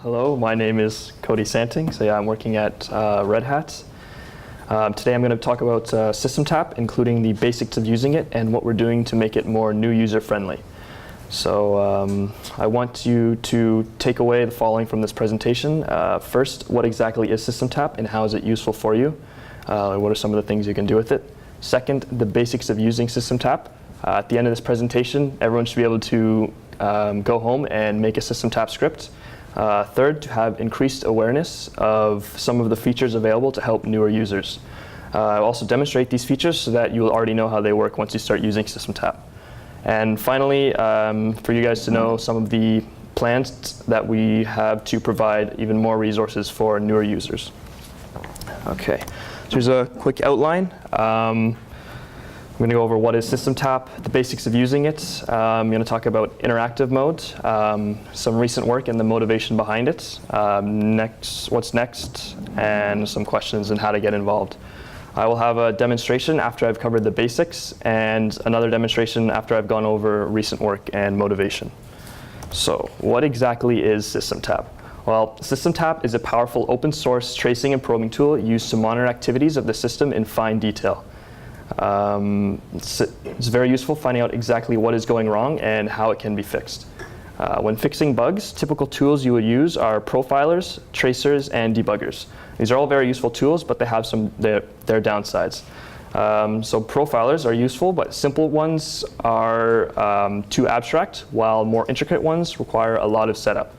Hello, my name is Cody Santing. So yeah, I'm working at RedHat. Today I'm going to talk about SystemTap, including the basics of using it and what we're doing to make it more new user friendly. So I want you to take away the following from this presentation. First, what exactly is SystemTap and how is it useful for you? What are some of the things you can do with it? Second, the basics of using SystemTap. At the end of this presentation, everyone should be able to go home and make a SystemTap script. Third, to have increased awareness of some of the features available to help newer users. I'll also demonstrate these features so that you will already know how they work once you start using SystemTap. And finally, for you guys to know some of the plans that we have to provide even more resources for newer users. Okay, so here's a quick outline. I'm going to go over what is SystemTap, the basics of using it. I'm going to talk about interactive mode, some recent work and the motivation behind it, what's next, and some questions on how to get involved. I will have a demonstration after I've covered the basics and another demonstration after I've gone over recent work and motivation. So what exactly is SystemTap? Well, SystemTap is a powerful open source tracing and probing tool used to monitor activities of the system in fine detail. It's very useful finding out exactly what is going wrong and how it can be fixed. When fixing bugs, typical tools you would use are profilers, tracers, and debuggers. These are all very useful tools, but they have their downsides. So profilers are useful, but simple ones are too abstract, while more intricate ones require a lot of setup.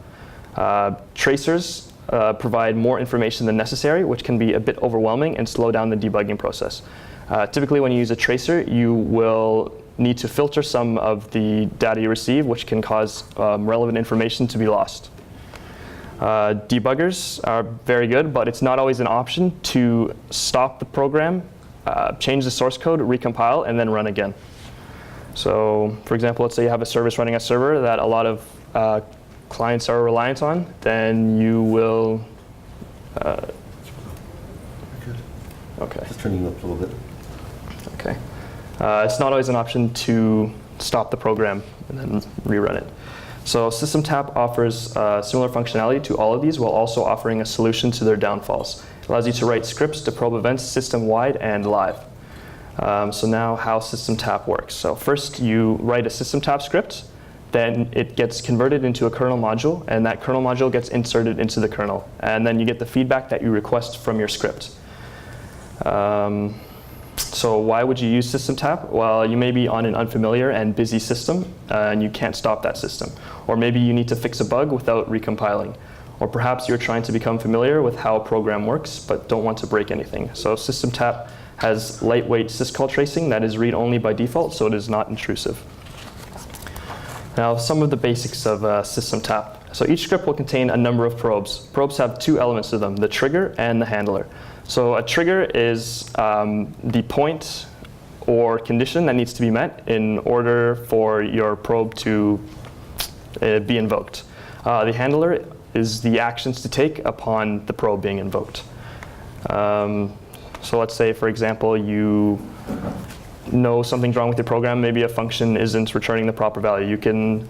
Tracers provide more information than necessary, which can be a bit overwhelming and slow down the debugging process. Typically, when you use a tracer, you will need to filter some of the data you receive, which can cause relevant information to be lost. Debuggers are very good, but it's not always an option to stop the program, change the source code, recompile, and then run again. So, for example, let's say you have a service running a server that a lot of clients are reliant on, then you will... Okay. Just turning you up a little bit. Okay. It's not always an option to stop the program and then rerun it. So SystemTap offers similar functionality to all of these while also offering a solution to their downfalls. It allows you to write scripts to probe events system-wide and live. So now how SystemTap works. So first you write a SystemTap script, then it gets converted into a kernel module, and that kernel module gets inserted into the kernel. And then you get the feedback that you request from your script. So why would you use SystemTap? Well, you may be on an unfamiliar and busy system, and you can't stop that system. Or maybe you need to fix a bug without recompiling. Or perhaps you're trying to become familiar with how a program works, but don't want to break anything. So SystemTap has lightweight syscall tracing that is read-only by default, so it is not intrusive. Now, some of the basics of SystemTap. So each script will contain a number of probes. Probes have two elements to them, the trigger and the handler. So a trigger is the point or condition that needs to be met in order for your probe to be invoked. The handler is the actions to take upon the probe being invoked. So let's say, for example, you know something's wrong with your program. Maybe a function isn't returning the proper value. You can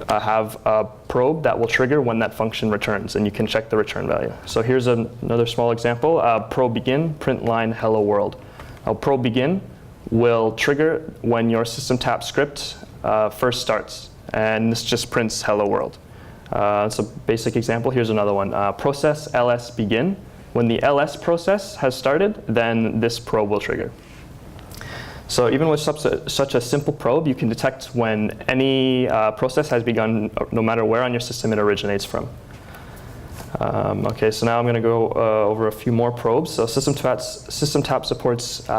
have a probe that will trigger when that function returns, and you can check the return value. So here's another small example. Probe begin, print line, hello world. Now probe begin will trigger when your SystemTap script first starts, and this just prints hello world. It's a basic example. Here's another one. Process ls begin. When the ls process has started, then this probe will trigger. So even with such a simple probe, you can detect when any process has begun, no matter where on your system it originates from. Okay, so now I'm going to go over a few more probes. So SystemTap supports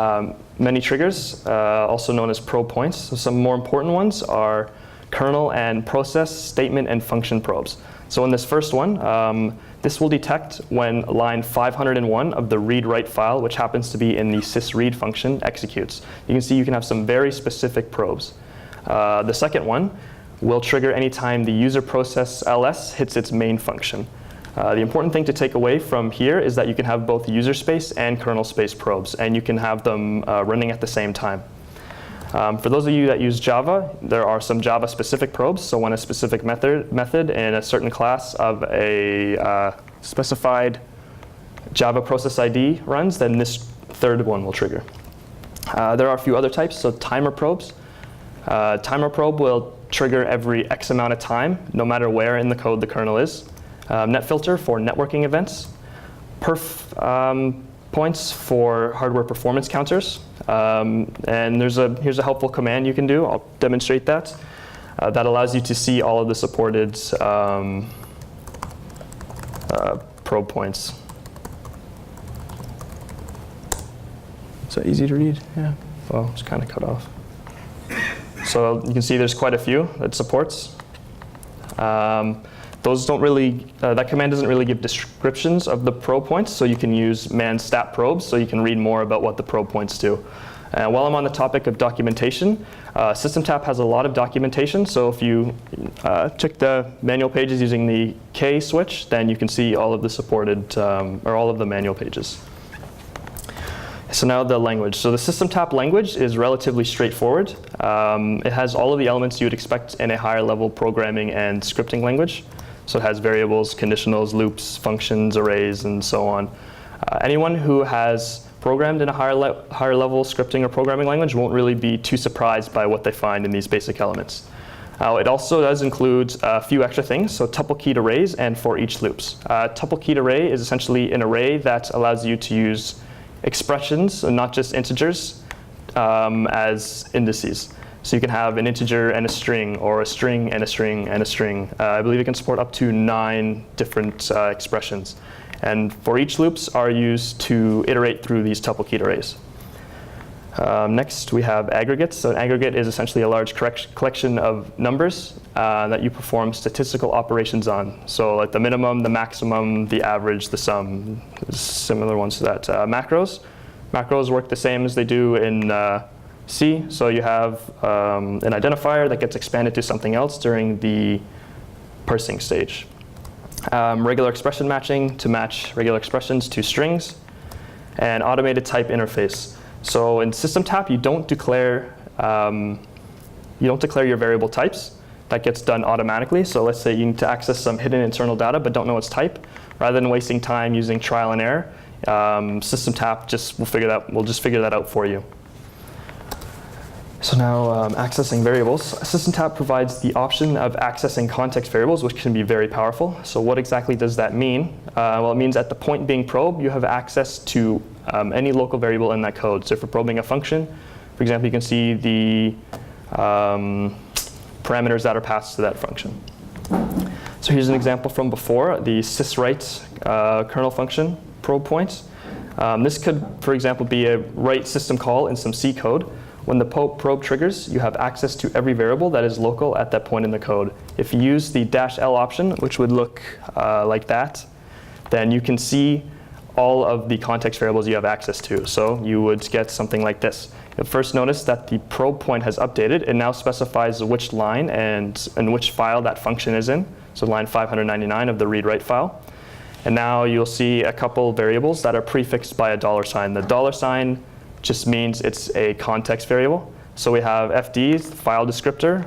many triggers, also known as probe points. So some more important ones are kernel and process, statement, and function probes. So in this first one, this will detect when line 501 of the read-write file, which happens to be in the sysread function, executes. You can see you can have some very specific probes. The second one will trigger anytime the user process ls hits its main function. The important thing to take away from here is that you can have both user space and kernel space probes, and you can have them running at the same time. For those of you that use Java, there are some Java-specific probes. So when a specific method in a certain class of a specified Java process ID runs, then this third one will trigger. There are a few other types, so timer probes. Timer probe will trigger every X amount of time, no matter where in the code the kernel is. Net filter for networking events. Perf points for hardware performance counters. And here's a helpful command you can do. I'll demonstrate that. That allows you to see all of the supported probe points. Is that easy to read? Yeah. Well, it's kind of cut off. So you can see there's quite a few that supports. Those don't really, that command doesn't really give descriptions of the probe points, so you can use man stat probes, so you can read more about what the probe points do. While I'm on the topic of documentation, SystemTap has a lot of documentation, so if you check the manual pages using the K switch, then you can see all of the supported, or all of the manual pages. So now the language. So the SystemTap language is relatively straightforward. It has all of the elements you would expect in a higher level programming and scripting language. So it has variables, conditionals, loops, functions, arrays, and so on. Anyone who has programmed in a higher level scripting or programming language won't really be too surprised by what they find in these basic elements. It also does include a few extra things, so tuple-keyed arrays and for each loops. Tuple-keyed array is essentially an array that allows you to use expressions, and not just integers, as indices. So you can have an integer and a string, or a string and a string and a string. I believe it can support up to 9 different expressions. And for each loops are used to iterate through these tuple-keyed arrays. Next, we have aggregates. So an aggregate is essentially a large collection of numbers that you perform statistical operations on. So like the minimum, the maximum, the average, the sum, similar ones to that. Macros. Macros work the same as they do in C. So you have an identifier that gets expanded to something else during the parsing stage. Regular expression matching to match regular expressions to strings. And automated type interface. So in SystemTap, you don't declare your variable types. That gets done automatically. So let's say you need to access some hidden internal data but don't know its type. Rather than wasting time using trial and error, SystemTap will just figure that out for you. So now accessing variables. SystemTap provides the option of accessing context variables, which can be very powerful. So what exactly does that mean? Well, it means at the point being probed, you have access to any local variable in that code. So if you're probing a function, for example, you can see the parameters that are passed to that function. So here's an example from before, the syswrite kernel function probe points. This could, for example, be a write system call in some C code. When the probe triggers, you have access to every variable that is local at that point in the code. If you use the -L option, which would look like that, then you can see all of the context variables you have access to. So you would get something like this. You'll first notice that the probe point has updated. It now specifies which line and which file that function is in. So line 599 of the read-write file. And now you'll see a couple variables that are prefixed by a $sign. The $sign just means it's a context variable. So we have FD, file descriptor,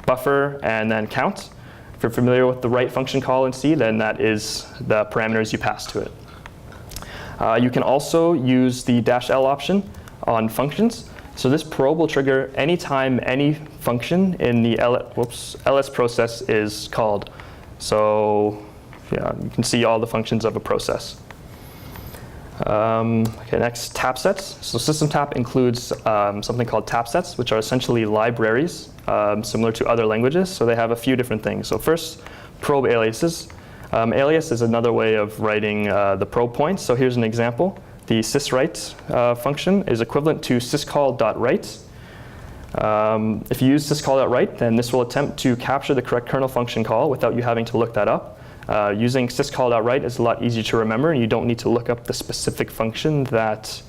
buffer, and then count. If you're familiar with the write function call in C, then that is the parameters you pass to it. You can also use the -L option on functions. So this probe will trigger anytime any function in the ls process is called. So yeah, you can see all the functions of a process. Okay, next, tap sets. So SystemTap includes something called tap sets, which are essentially libraries similar to other languages. So they have a few different things. So first, probe aliases. Alias is another way of writing the probe points. So here's an example. The syswrite function is equivalent to syscall.write. If you use syscall.write, then this will attempt to capture the correct kernel function call without you having to look that up. Using syscall.write is a lot easier to remember, and you don't need to look up the specific function that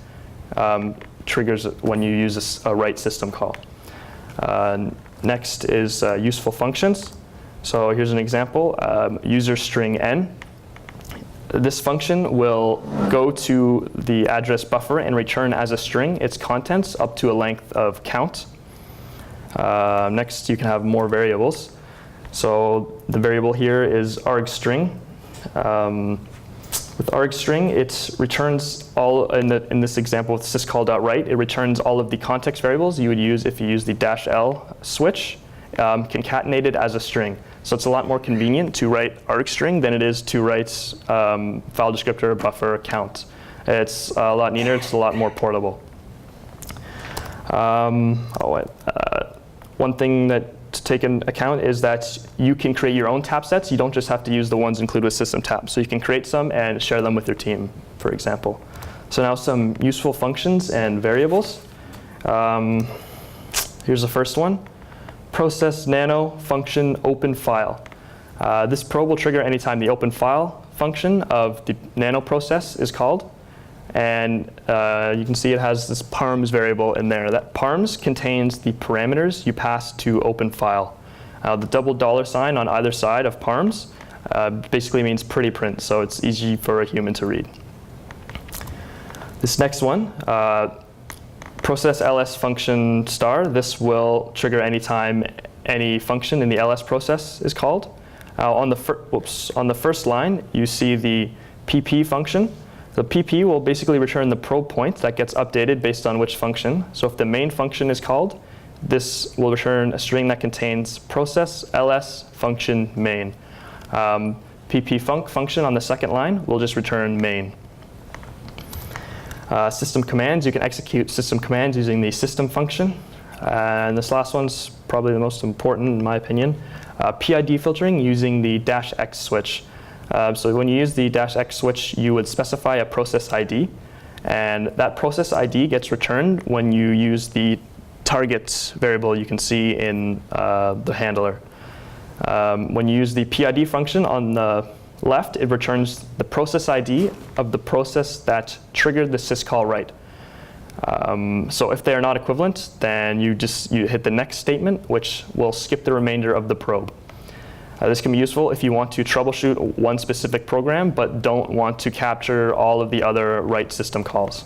triggers when you use a write system call. Next is useful functions. So here's an example, user string n. this function will go to the address buffer and return as a string its contents up to a length of count. Next, you can have more variables. So the variable here is argstring. With argstring, it returns all, in this example with syscall.write, it returns all of the context variables you would use if you use the -l switch, concatenated as a string. So it's a lot more convenient to write argstring than it is to write file descriptor, buffer, count. It's a lot neater, it's a lot more portable. One thing to take into account is that you can create your own tap sets. You don't just have to use the ones included with SystemTap. So you can create some and share them with your team, for example. So now some useful functions and variables. Here's the first one. Process nano function open file. This probe will trigger anytime the open file function of the nano process is called. And you can see it has this parms variable in there. That parms contains the parameters you pass to open file. The double $sign on either side of parms basically means pretty print, so it's easy for a human to read. This next one, process ls function star. This will trigger anytime any function in the ls process is called. On the first line, you see the pp function. The pp will basically return the probe point that gets updated based on which function. So if the main function is called, this will return a string that contains process ls function main. pp function on the second line will just return main. System commands, you can execute system commands using the system function. And this last one's probably the most important in my opinion. PID filtering using the -x switch. So when you use the -x switch, you would specify a process ID. And that process ID gets returned when you use the target variable you can see in the handler. When you use the PID function on the left, it returns the process ID of the process that triggered the syscall.write. So if they are not equivalent, then you hit the next statement, which will skip the remainder of the probe. This can be useful if you want to troubleshoot one specific program, but don't want to capture all of the other write system calls.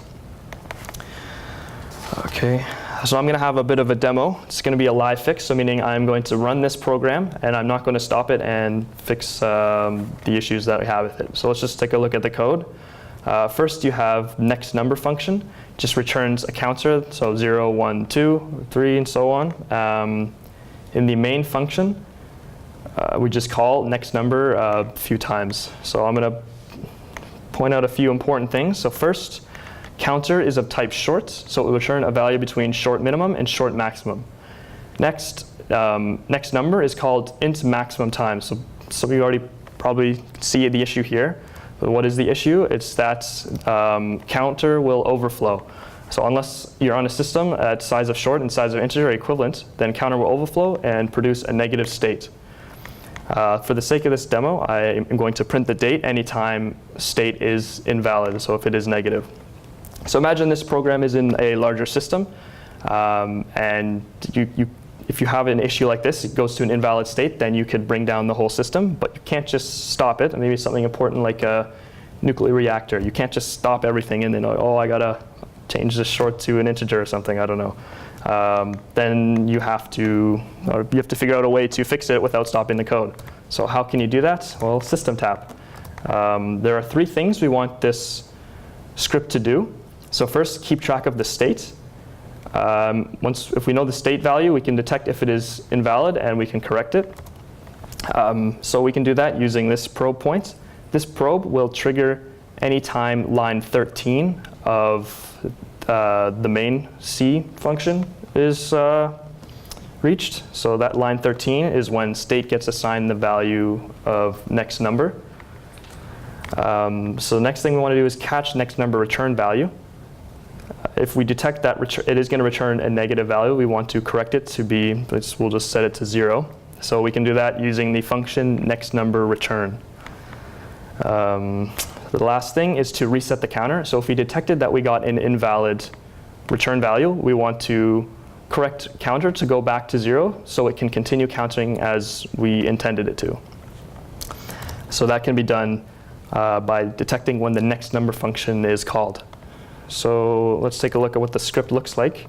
Okay, so I'm going to have a bit of a demo. It's going to be a live fix, so meaning I'm going to run this program, and I'm not going to stop it and fix the issues that we have with it. So let's just take a look at the code. First, you have next number function. Just returns a counter, so 0, 1, 2, 3, and so on. In the main function, we just call next number a few times. So I'm going to point out a few important things. So first, counter is of type short, so it will return a value between short minimum and short maximum. Next, next number is called int maximum time. So some of you already probably see the issue here. But what is the issue? It's that counter will overflow. So unless you're on a system at size of short and size of integer are equivalent, then counter will overflow and produce a negative state. For the sake of this demo, I am going to print the date anytime state is invalid, so if it is negative. So imagine this program is in a larger system, and if you have an issue like this, it goes to an invalid state, then you could bring down the whole system, but you can't just stop it. Maybe something important like a nuclear reactor. You can't just stop everything and then, oh, I gotta change this short to an integer or something, I don't know. Then you have to figure out a way to fix it without stopping the code. So how can you do that? Well, SystemTap. There are 3 things we want this script to do. So first, keep track of the state. If we know the state value, we can detect if it is invalid and we can correct it. So we can do that using this probe point. This probe will trigger anytime line 13 of the main C function is reached. So that line 13 is when state gets assigned the value of next number. So the next thing we want to do is catch next number return value. If we detect that it is going to return a negative value, we want to correct it to be, we'll just set it to 0. So we can do that using the function next number return. The last thing is to reset the counter. So if we detected that we got an invalid return value, we want to correct counter to go back to 0 so it can continue counting as we intended it to. So that can be done by detecting when the next number function is called. So let's take a look at what the script looks like.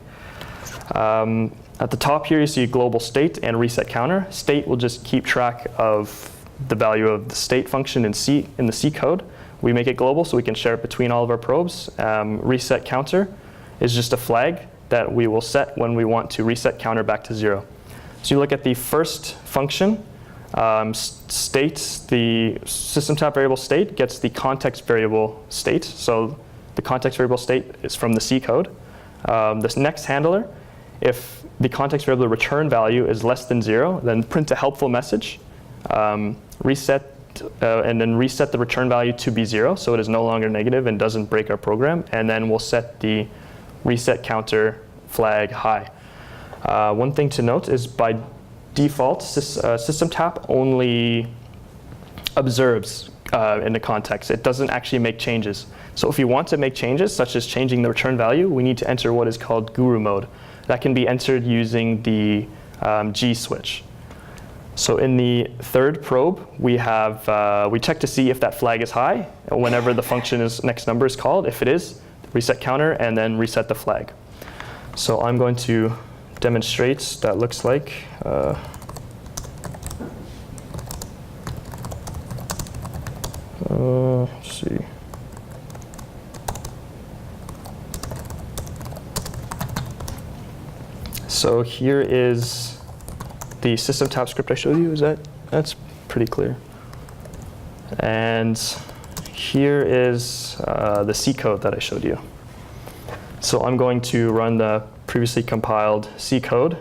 At the top here, you see global state and reset counter. State will just keep track of the value of the state function in the C code. We make it global so we can share it between all of our probes. Reset counter is just a flag that we will set when we want to reset counter back to 0. So you look at the first function, state, the SystemTap variable state gets the context variable state. So the context variable state is from the C code. This next handler, if the context variable return value is less than 0, then print a helpful message, reset, and then reset the return value to be 0, so it is no longer negative and doesn't break our program. And then we'll set the reset counter flag high. One thing to note is by default, SystemTap only observes in the context. It doesn't actually make changes. So if you want to make changes, such as changing the return value, we need to enter what is called guru mode. That can be entered using the G switch. So in the third probe, we check to see if that flag is high whenever the next number is called. If it is, reset counter, and then reset the flag. So I'm going to demonstrate that looks like. Let's see. So here is the SystemTap script I showed you. That's pretty clear. And here is the C code that I showed you. So I'm going to run the previously compiled C code.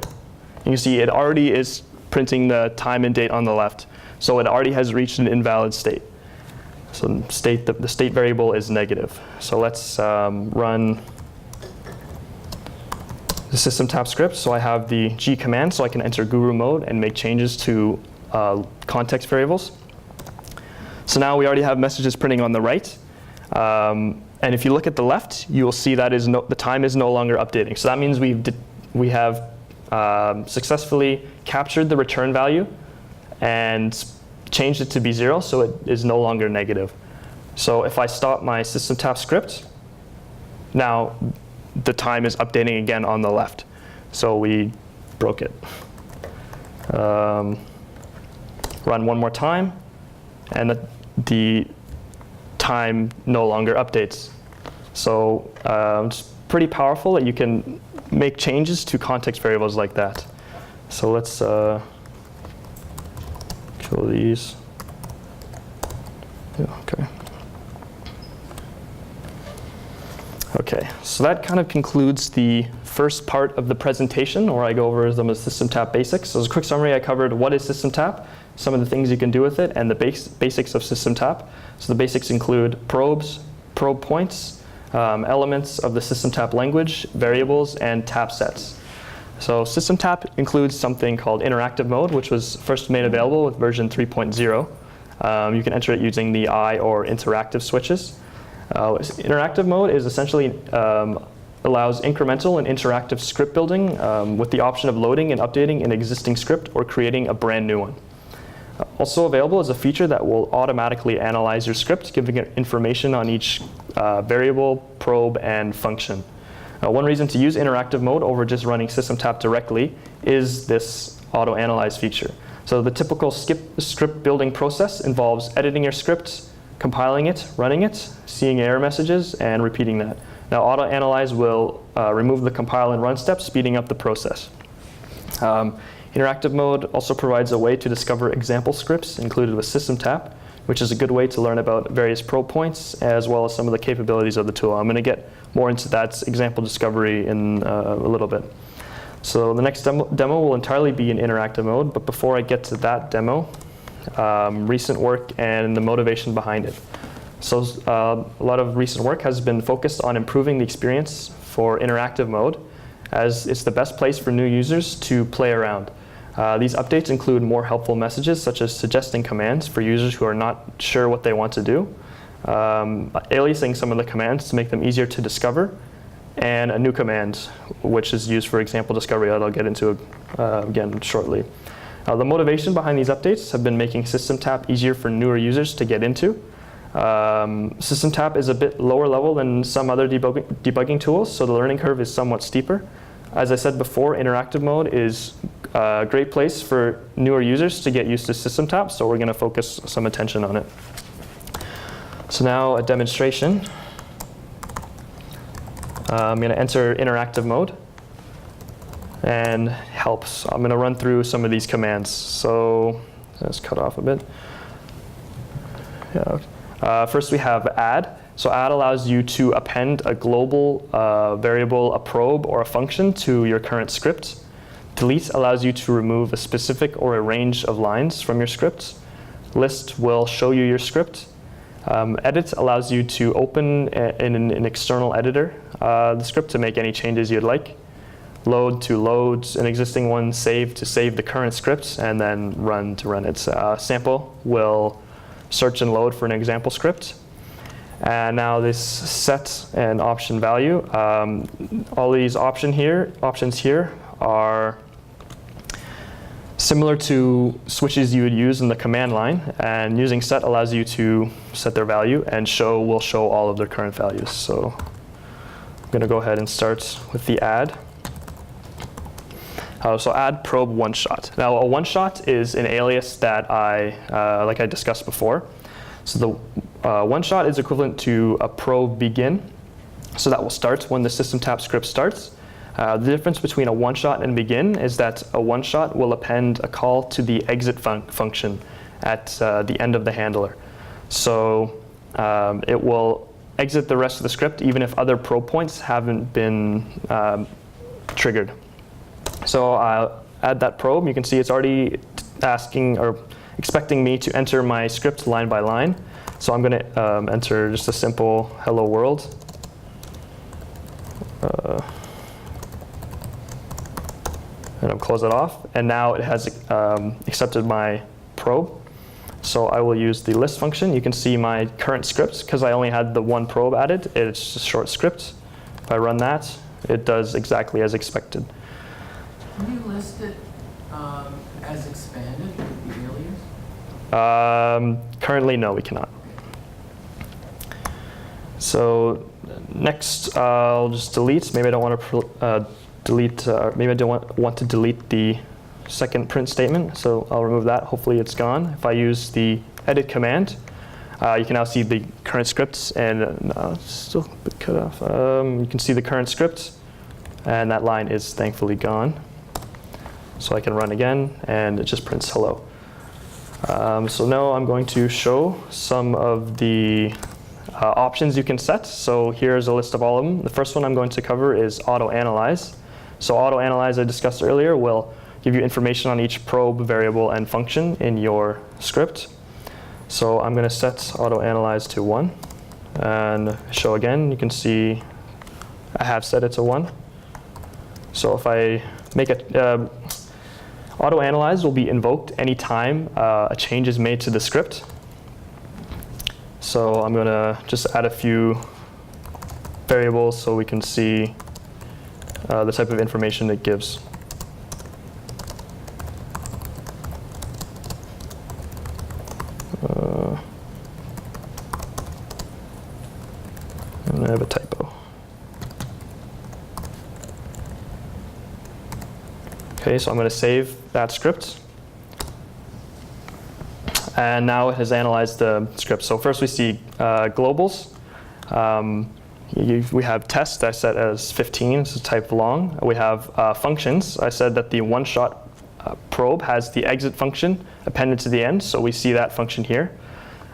You can see it already is printing the time and date on the left. So it already has reached an invalid state. So the state variable is negative. So let's run the SystemTap script. So I have the G command, so I can enter guru mode and make changes to context variables. So now we already have messages printing on the right. And if you look at the left, you will see that the time is no longer updating. So that means we have successfully captured the return value and changed it to be 0, so it is no longer negative. So if I stop my SystemTap script, now the time is updating again on the left. So we broke it. Run one more time, and the time no longer updates. So it's pretty powerful that you can make changes to context variables like that. So let's kill these. Yeah, okay. Okay, so that kind of concludes the first part of the presentation, where I go over some of the SystemTap basics. So as a quick summary, I covered what is SystemTap, some of the things you can do with it, and the basics of SystemTap. So the basics include probes, probe points, elements of the SystemTap language, variables, and tap sets. So SystemTap includes something called interactive mode, which was first made available with version 3.0. You can enter it using the I or interactive switches. Interactive mode is essentially allows incremental and interactive script building with the option of loading and updating an existing script or creating a brand new one. Also available is a feature that will automatically analyze your script, giving it information on each variable, probe, and function. One reason to use interactive mode over just running SystemTap directly is this auto-analyze feature. So the typical script building process involves editing your script, compiling it, running it, seeing error messages, and repeating that. Now auto-analyze will remove the compile and run steps, speeding up the process. Interactive mode also provides a way to discover example scripts included with SystemTap, which is a good way to learn about various probe points as well as some of the capabilities of the tool. I'm going to get more into that example discovery in a little bit. So the next demo will entirely be in interactive mode, but before I get to that demo, recent work and the motivation behind it. So a lot of recent work has been focused on improving the experience for interactive mode, as it's the best place for new users to play around. These updates include more helpful messages, such as suggesting commands for users who are not sure what they want to do, aliasing some of the commands to make them easier to discover, and a new command, which is used for example discovery that I'll get into again shortly. The motivation behind these updates have been making SystemTap easier for newer users to get into. SystemTap is a bit lower level than some other debugging tools, so the learning curve is somewhat steeper. As I said before, interactive mode is a great place for newer users to get used to SystemTap, so we're going to focus some attention on it. So now a demonstration. I'm going to enter interactive mode and helps. I'm going to run through some of these commands. So let's cut off a bit. Yeah. First we have add. So add allows you to append a global variable, a probe, or a function to your current script. Delete allows you to remove a specific or a range of lines from your script. List will show you your script. Edit allows you to open in an external editor the script to make any changes you'd like. Load to load an existing one, save to save the current script, and then run to run it. Sample will search and load for an example script. And now this set and option value. All these options here are similar to switches you would use in the command line, and using set allows you to set their value, and show will show all of their current values. So I'm going to go ahead and start with the add. So add probe one shot. Now a one shot is an alias that like I discussed before. So the one shot is equivalent to a probe begin. So that will start when the SystemTap script starts. The difference between a one-shot and begin is that a one-shot will append a call to the exit function at the end of the handler. So it will exit the rest of the script even if other probe points haven't been triggered. So I'll add that probe. You can see it's already asking or expecting me to enter my script line by line. So I'm going to enter just a simple hello world. And I'll close it off. And now it has accepted my probe. So I will use the list function. You can see my current script. Because I only had the one probe added, it's a short script. If I run that, it does exactly as expected. Can you list it as expanded with the alias? Currently, no, we cannot. So next, I'll just delete. Maybe I don't want to delete, maybe I don't want to delete the second print statement, so I'll remove that. Hopefully it's gone. If I use the edit command, you can now see the current scripts, and still a bit cut off. You can see the current script, and that line is thankfully gone. So I can run again, and it just prints hello. So now I'm going to show some of the options you can set. So here's a list of all of them. The first one I'm going to cover is auto-analyze. So auto-analyze, I discussed earlier, will give you information on each probe, variable, and function in your script. So I'm going to set auto-analyze to 1. And show again, you can see I have set it to 1. So if I make it, auto-analyze will be invoked anytime a change is made to the script. So I'm going to just add a few variables so we can see the type of information it gives. And I have a typo. Okay, so I'm going to save that script. And now it has analyzed the script. So first we see globals. We have test I set as 15, it's a type long. We have functions. I said that the one-shot probe has the exit function appended to the end, so we see that function here.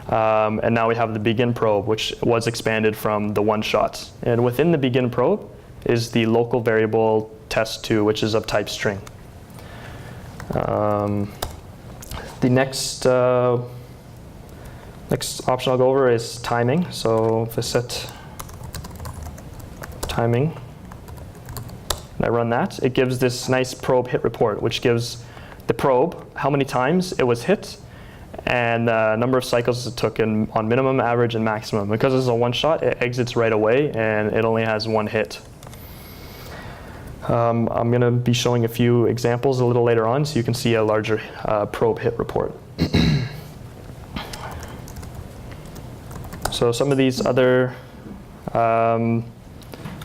And now we have the begin probe, which was expanded from the one-shot. And within the begin probe is the local variable test2, which is of type string. The next option I'll go over is timing. So if I set timing and I run that, it gives this nice probe hit report, which gives the probe how many times it was hit and the number of cycles it took on minimum, average, and maximum. Because this is a one-shot, it exits right away and it only has one hit. I'm going to be showing a few examples a little later on so you can see a larger probe hit report. So some of these other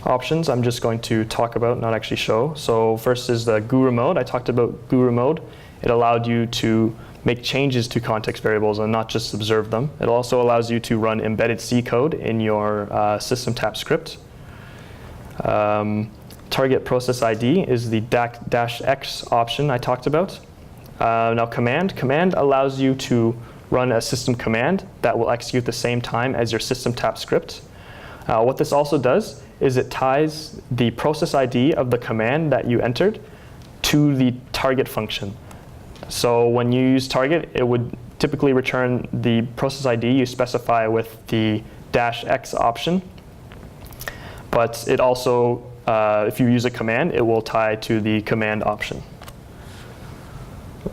options I'm just going to talk about, not actually show. So first is the guru mode. I talked about guru mode. It allowed you to make changes to context variables and not just observe them. It also allows you to run embedded C code in your SystemTap script. Target process ID is the -X option I talked about. Now command allows you to run a system command that will execute the same time as your SystemTap script. What this also does is it ties the process ID of the command that you entered to the target function. So when you use target, it would typically return the process ID you specify with the -X option. But it also, if you use a command, it will tie to the command option.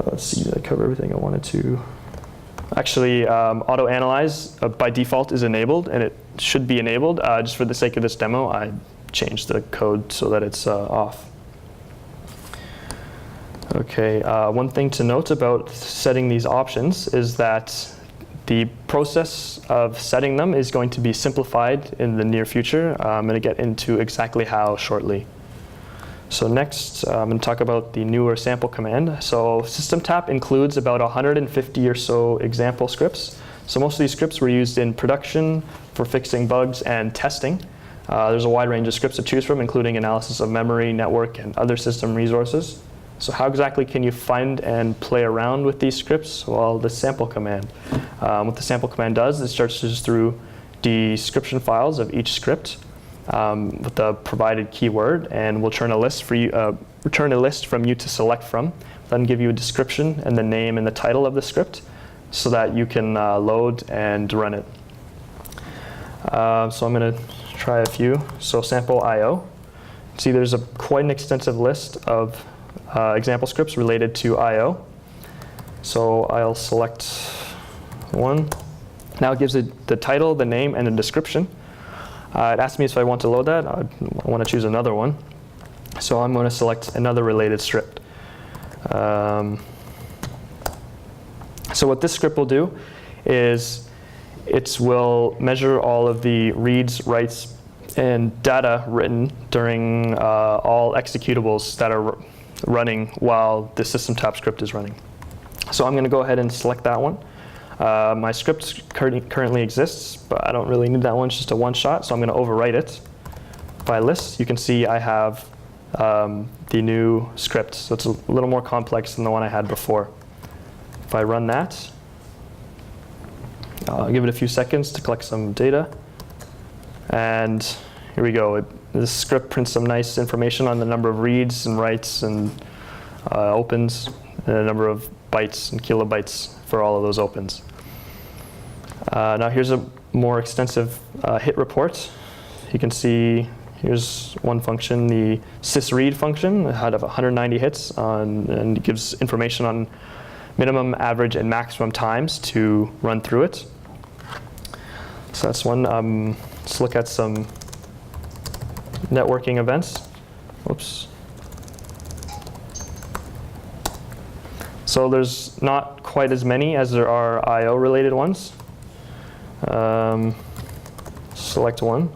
Let's see, did I cover everything I wanted to? Actually, auto-analyze by default is enabled, and it should be enabled. Just for the sake of this demo, I changed the code so that it's off. Okay, one thing to note about setting these options is that the process of setting them is going to be simplified in the near future. I'm going to get into exactly how shortly. So next, I'm going to talk about the newer sample command. So SystemTap includes about 150 or so example scripts. So most of these scripts were used in production for fixing bugs and testing. There's a wide range of scripts to choose from, including analysis of memory, network, and other system resources. So how exactly can you find and play around with these scripts? Well, the sample command. What the sample command does is it searches through description files of each script with the provided keyword, and will return a list from you to select from, then give you a description and the name and the title of the script so that you can load and run it. So I'm going to try a few. So sample IO. See, there's quite an extensive list of example scripts related to IO. So I'll select one. Now it gives it the title, the name, and the description. It asks me if I want to load that. I want to choose another one. So I'm going to select another related script. So what this script will do is it will measure all of the reads, writes, and data written during all executables that are running while the SystemTap script is running. So I'm going to go ahead and select that one. My script currently exists, but I don't really need that one. It's just a one-shot, so I'm going to overwrite it. By list, you can see I have the new script. So it's a little more complex than the one I had before. If I run that, I'll give it a few seconds to collect some data. And here we go. This script prints some nice information on the number of reads and writes and opens, and a number of bytes and kilobytes for all of those opens. Now here's a more extensive hit report. You can see here's one function, the sysread function. It had 190 hits and it gives information on minimum, average, and maximum times to run through it. So that's one. Let's look at some networking events. Whoops. So there's not quite as many as there are IO related ones. Select one.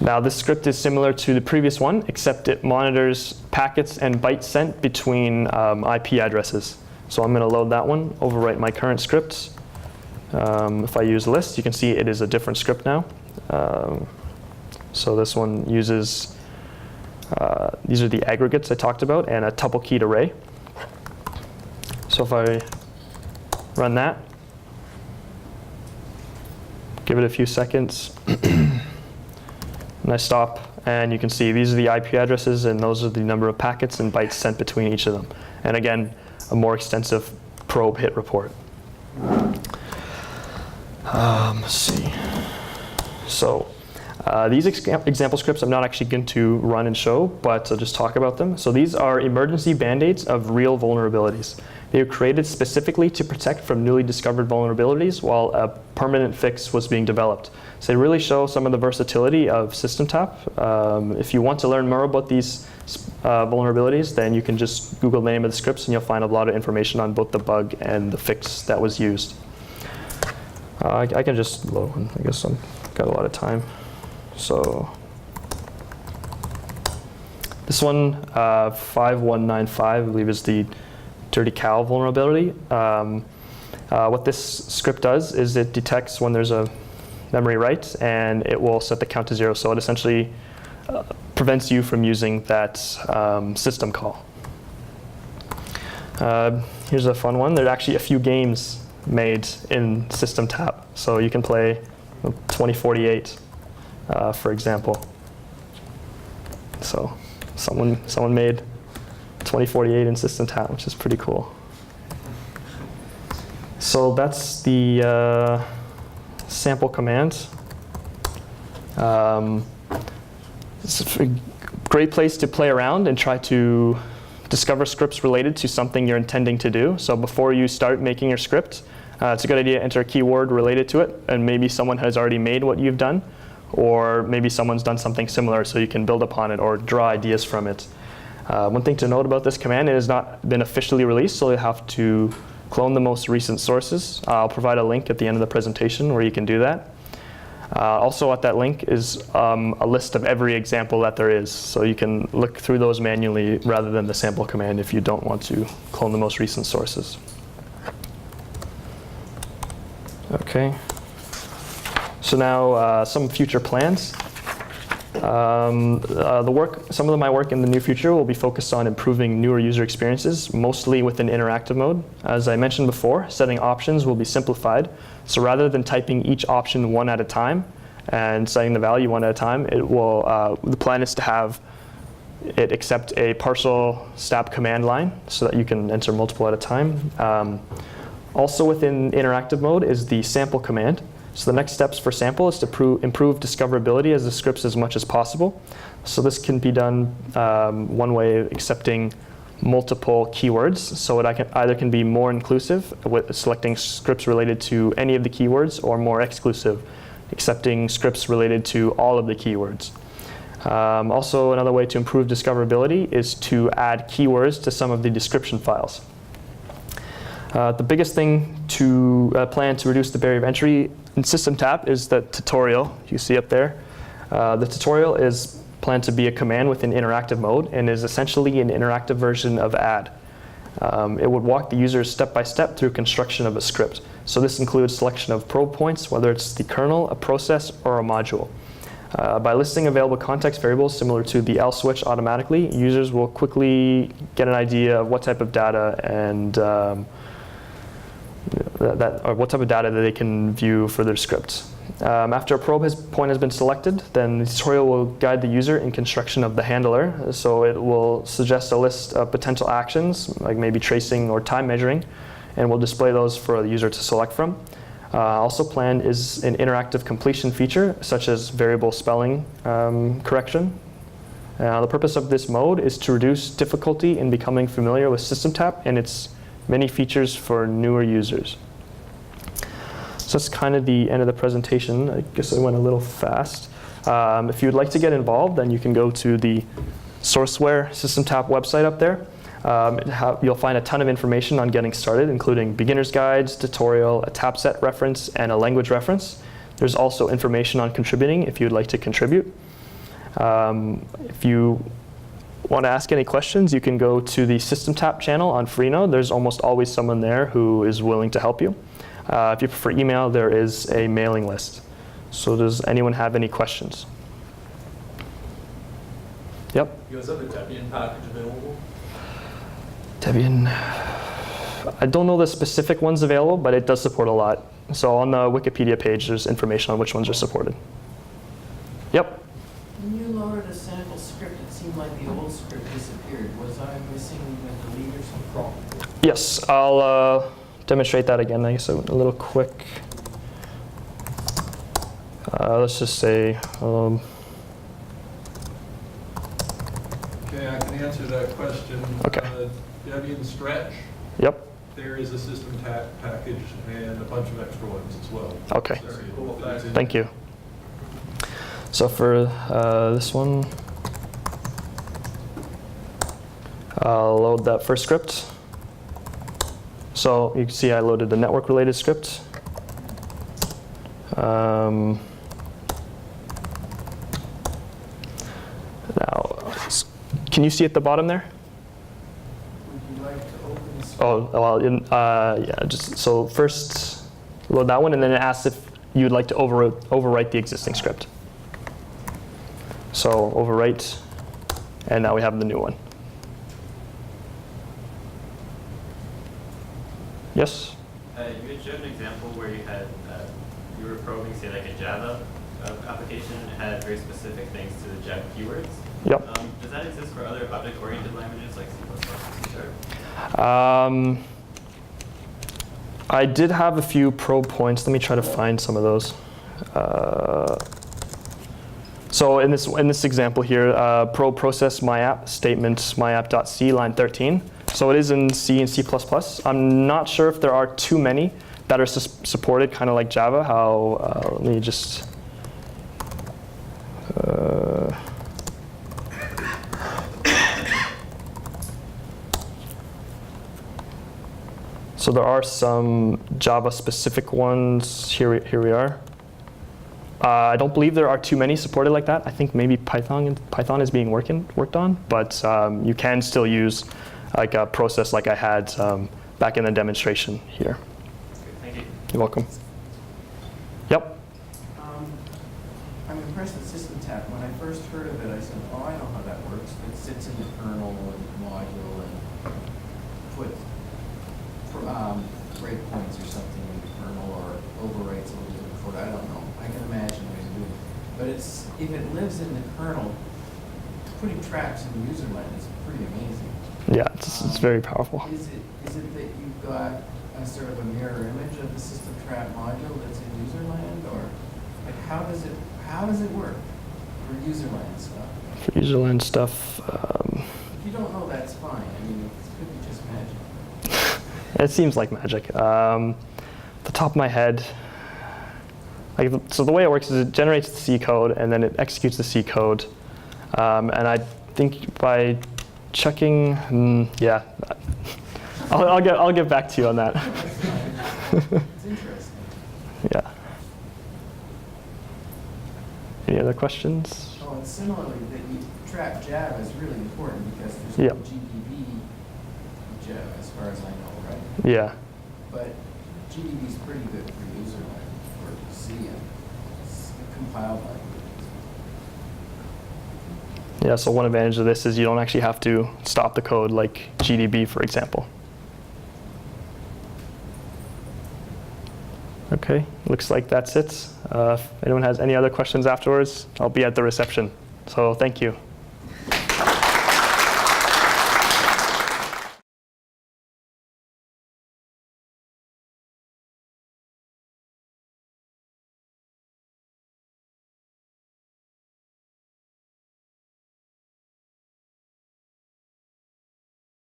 Now this script is similar to the previous one, except it monitors packets and bytes sent between IP addresses. So I'm going to load that one, overwrite my current script. If I use list, you can see it is a different script now. So this one uses, these are the aggregates I talked about, and a tuple keyed array. So if I run that, give it a few seconds, and I stop, and you can see these are the IP addresses, and those are the number of packets and bytes sent between each of them. And again, a more extensive probe hit report. Let's see. So these example scripts I'm not actually going to run and show, but I'll just talk about them. So these are emergency band-aids of real vulnerabilities. They were created specifically to protect from newly discovered vulnerabilities while a permanent fix was being developed. So they really show some of the versatility of SystemTap. If you want to learn more about these vulnerabilities, then you can just Google the name of the scripts and you'll find a lot of information on both the bug and the fix that was used. I can just load one. I guess I've got a lot of time. So this one, 5195, I believe is the dirty cow vulnerability. What this script does is it detects when there's a memory write, and it will set the count to 0. So it essentially prevents you from using that system call. Here's a fun one. There are actually a few games made in SystemTap. So you can play 2048, for example. So someone made 2048 in SystemTap, which is pretty cool. So that's the sample command. It's a great place to play around and try to discover scripts related to something you're intending to do. So before you start making your script, it's a good idea to enter a keyword related to it, and maybe someone has already made what you've done, or maybe someone's done something similar so you can build upon it or draw ideas from it. One thing to note about this command, it has not been officially released, so you have to clone the most recent sources. I'll provide a link at the end of the presentation where you can do that. Also at that link is a list of every example that there is, so you can look through those manually rather than the sample command if you don't want to clone the most recent sources. Okay. So now some future plans. Some of my work in the near future will be focused on improving newer user experiences, mostly within interactive mode. As I mentioned before, setting options will be simplified. So rather than typing each option one at a time and setting the value one at a time, the plan is to have it accept a partial step command line so that you can enter multiple at a time. Also within interactive mode is the sample command. So the next steps for sample is to improve discoverability as the scripts as much as possible. So this can be done one way, accepting multiple keywords. So it either can be more inclusive with selecting scripts related to any of the keywords, or more exclusive, accepting scripts related to all of the keywords. Also, another way to improve discoverability is to add keywords to some of the description files. The biggest thing to plan to reduce the barrier of entry in SystemTap is the tutorial you see up there. The tutorial is planned to be a command within interactive mode and is essentially an interactive version of add. It would walk the user step by step through construction of a script. So this includes selection of probe points, whether it's the kernel, a process, or a module. By listing available context variables similar to the else switch automatically, users will quickly get an idea of what type of data and what type of data that they can view for their script. After a probe point has been selected, then the tutorial will guide the user in construction of the handler. So it will suggest a list of potential actions, like maybe tracing or time measuring, and will display those for the user to select from. Also planned is an interactive completion feature, such as variable spelling correction. The purpose of this mode is to reduce difficulty in becoming familiar with SystemTap and its many features for newer users. So that's kind of the end of the presentation. I guess I went a little fast. If you'd like to get involved, then you can go to the Sourceware SystemTap website up there. You'll find a ton of information on getting started, including beginner's guides, tutorial, a tap set reference, and a language reference. There's also information on contributing if you'd like to contribute. If you want to ask any questions, you can go to the SystemTap channel on Freenode. There's almost always someone there who is willing to help you. If you prefer email, there is a mailing list. So does anyone have any questions? Yep. You guys have a Debian package available? Debian, I don't know the specific ones available, but it does support a lot. So on the Wikipedia page, there's information on which ones are supported. Yep. When you loaded a sample script, it seemed like the old script disappeared. Was I missing a delete or something? Yes, I'll demonstrate that again. I guess a little quick. Let's just say. Okay, I can answer that question. Okay. Debian Stretch. Yep. There is a SystemTap package and a bunch of extra ones as well. Okay. Cool. Thank you. So for this one, I'll load that first script. So you can see I loaded the network-related script. Now, can you see at the bottom there? Would you like to open this? Oh, well, yeah, just so first load that one, and then it asks if you'd like to overwrite the existing script. So overwrite, and now we have the new one. Yes? You had showed an example where you had you were probing, say, like a Java application, and it had very specific things to the Java keywords. Yep. Does that exist for other object-oriented languages like C++ or C#? I did have a few probe points. Let me try to find some of those. So in this example here, probe process myapp statement myapp.c line 13. So it is in C and C++. I'm not sure if there are too many that are supported, kind of like Java. Let me just. So there are some Java-specific ones. Here we are. I don't believe there are too many supported like that. I think maybe Python is being worked on, but you can still use like a process like I had back in the demonstration here. Thank you. You're welcome. Yep. I'm impressed with SystemTap. When I first heard of it, I said, oh, I know how that works. It sits in the kernel and module and put breakpoints or something in the kernel or overwrites a little bit of code. I don't know. I can imagine what he's doing. But if it lives in the kernel, putting traps in the user line is pretty amazing. Yeah, it's very powerful. Is it that you've got a sort of a mirror image of the SystemTap module that's in user land, or like how does it work for user land stuff? For user land stuff. If you don't know, that's fine. I mean, it could be just magic. It seems like magic. The top of my head, so the way it works is it generates the C code and then it executes the C code. And I think by checking, yeah, I'll get back to you on that. It's interesting. Yeah. Any other questions? Oh, and similarly, that you trap Java is really important because there's Yeah. no GDB Java as far as I know, right? Yeah. But GDB is pretty good for user land for C and it's compiled language. Yeah, so one advantage of this is you don't actually have to stop the code like GDB, for example. Okay, looks like that's it. If anyone has any other questions afterwards, I'll be at the reception. So thank you.